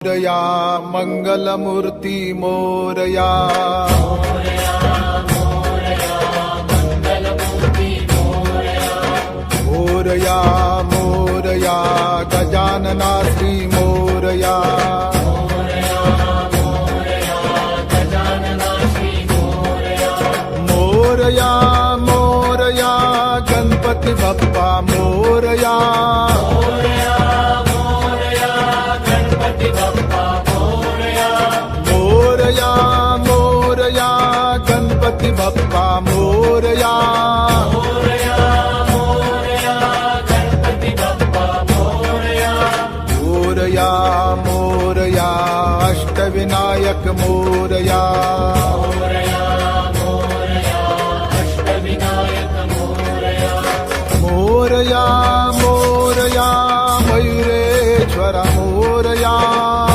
Morya Mangalmurti Morya Morya Morya Gajanana Shri Morya Morya Morya Ganpati Bappa Morya Morya Morya Ganpati Bappa Morya Morya Morya Ashtavinayak Morya